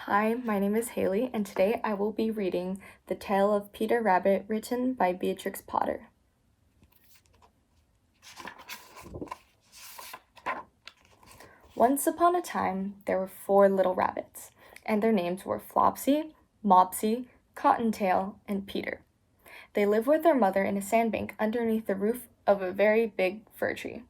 Hi, my name is Hailey, and today I will be reading The Tale of Peter Rabbit, written by Beatrix Potter. Once upon a time, there were 4 little rabbits, and their names were Flopsy, Mopsy, Cottontail, and Peter. They lived with their mother in a sandbank underneath the roof of a very big fir tree.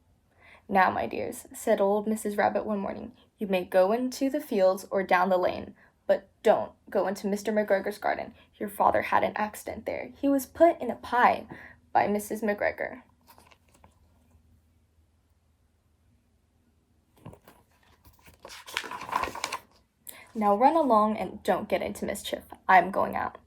"Now, my dears," said old Mrs. Rabbit one morning, "you may go into the fields or down the lane, but don't go into Mr. McGregor's garden. Your father had an accident there. He was put in a pie by Mrs. McGregor." "Now run along and don't get into mischief. I'm going out."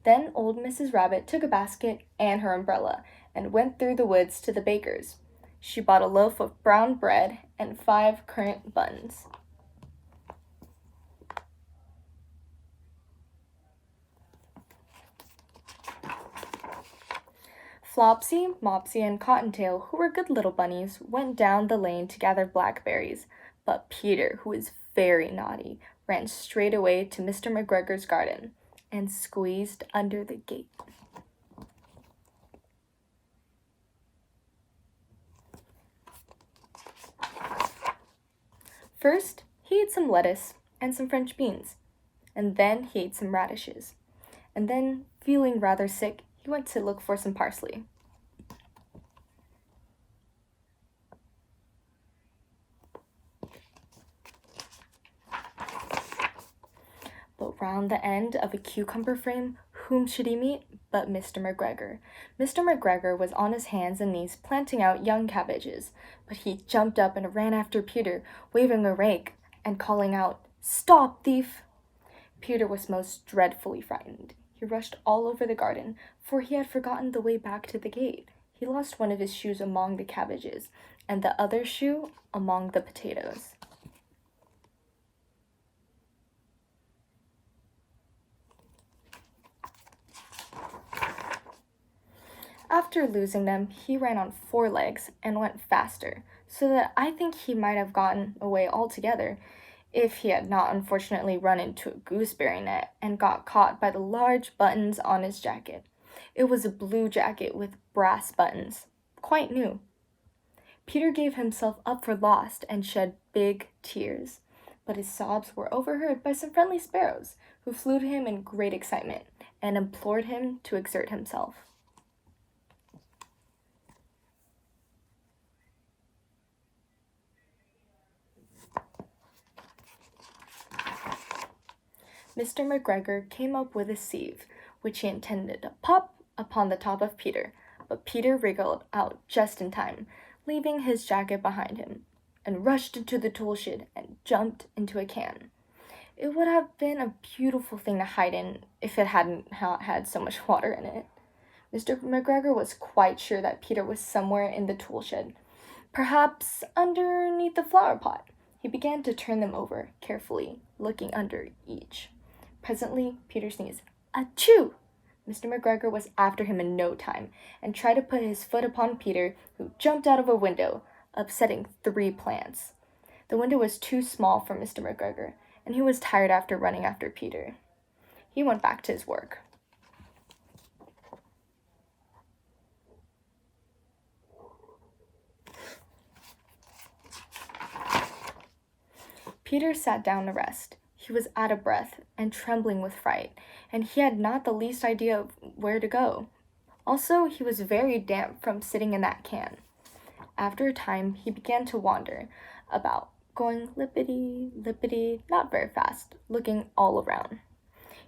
Then old Mrs. Rabbit took a basket and her umbrella and went through the woods to the baker's. She bought a loaf of brown bread and 5 currant buns. Flopsy, Mopsy, and Cottontail, who were good little bunnies, went down the lane to gather blackberries, but Peter, who was very naughty, ran straight away to Mr. McGregor's garden and squeezed under the gate. First, he ate some lettuce and some French beans, and then he ate some radishes, and then, feeling rather sick, he went to look for some parsley. But round the end of a cucumber frame, whom should he meet but Mr. McGregor? Mr. McGregor was on his hands and knees planting out young cabbages, but he jumped up and ran after Peter, waving a rake and calling out, "Stop, thief!" Peter was most dreadfully frightened. He rushed all over the garden, for he had forgotten the way back to the gate. He lost one of his shoes among the cabbages, and the other shoe among the potatoes. After losing them, he ran on 4 legs and went faster, so that I think he might have gotten away altogether, if he had not unfortunately run into a gooseberry net and got caught by the large buttons on his jacket. It was a blue jacket with brass buttons, quite new. Peter gave himself up for lost and shed big tears, but his sobs were overheard by some friendly sparrows, who flew to him in great excitement and implored him to exert himself. Mr. McGregor came up with a sieve, which he intended to pop upon the top of Peter, but Peter wriggled out just in time, leaving his jacket behind him, and rushed into the tool shed and jumped into a can. It would have been a beautiful thing to hide in if it hadn't had so much water in it. Mr. McGregor was quite sure that Peter was somewhere in the tool shed, perhaps underneath the flower pot. He began to turn them over, carefully, looking under each. Presently, Peter sneezed. "Achoo!" Mr. McGregor was after him in no time, and tried to put his foot upon Peter, who jumped out of a window, upsetting 3 plants. The window was too small for Mr. McGregor, and he was tired after running after Peter. He went back to his work. Peter sat down to rest. He was out of breath and trembling with fright, and he had not the least idea of where to go. Also, he was very damp from sitting in that can. After a time, he began to wander about, going lippity, lippity, not very fast, looking all around.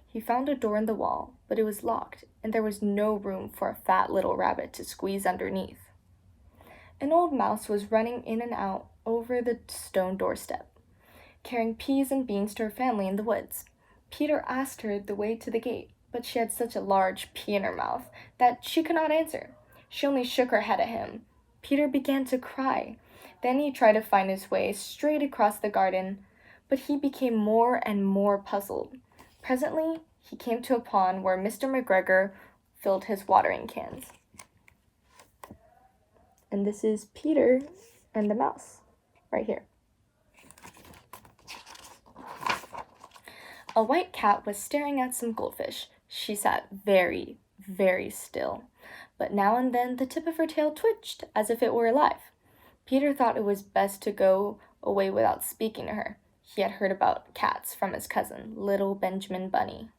He found a door in the wall, but it was locked, and there was no room for a fat little rabbit to squeeze underneath. An old mouse was running in and out over the stone doorstep, carrying peas and beans to her family in the woods. Peter asked her the way to the gate, but she had such a large pea in her mouth that she could not answer. She only shook her head at him. Peter began to cry. Then he tried to find his way straight across the garden, but he became more and more puzzled. Presently, he came to a pond where Mr. McGregor filled his watering cans. And this is Peter and the mouse, right here. A white cat was staring at some goldfish. She sat very, very still, but now and then the tip of her tail twitched as if it were alive. Peter thought it was best to go away without speaking to her. He had heard about cats from his cousin, little Benjamin Bunny.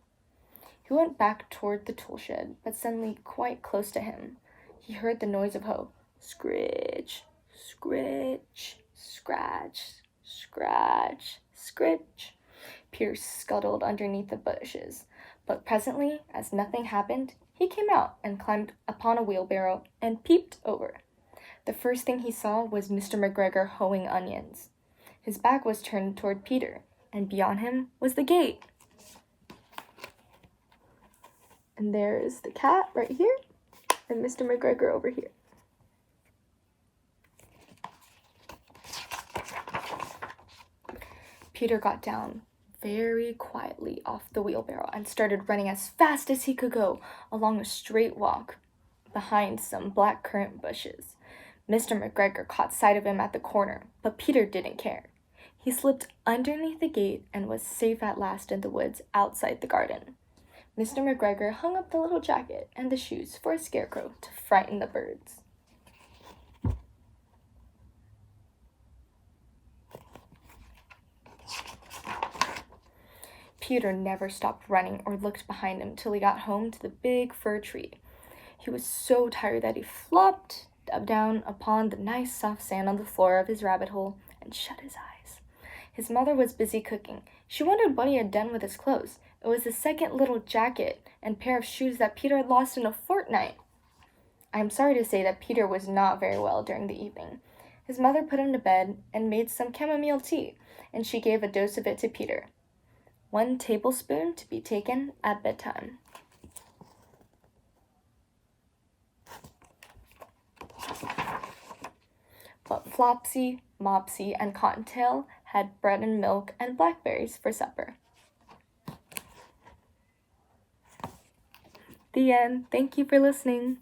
He went back toward the tool shed, but suddenly, quite close to him, he heard the noise of hoe. Scritch, scritch, scratch, scratch, scritch. Peter scuttled underneath the bushes, but presently, as nothing happened, he came out and climbed upon a wheelbarrow and peeped over. The first thing he saw was Mr. McGregor hoeing onions. His back was turned toward Peter, and beyond him was the gate. And there's the cat right here, and Mr. McGregor over here. Peter got down very quietly off the wheelbarrow and started running as fast as he could go along a straight walk behind some black currant bushes. Mr. McGregor caught sight of him at the corner, but Peter didn't care. He slipped underneath the gate and was safe at last in the woods outside the garden. Mr. McGregor hung up the little jacket and the shoes for a scarecrow to frighten the birds. Peter never stopped running or looked behind him till he got home to the big fir tree. He was so tired that he flopped down upon the nice soft sand on the floor of his rabbit hole and shut his eyes. His mother was busy cooking. She wondered what he had done with his clothes. It was the second little jacket and pair of shoes that Peter had lost in a fortnight. I am sorry to say that Peter was not very well during the evening. His mother put him to bed and made some chamomile tea, and she gave a dose of it to Peter. 1 tablespoon to be taken at bedtime. But Flopsy, Mopsy, and Cottontail had bread and milk and blackberries for supper. The end. Thank you for listening.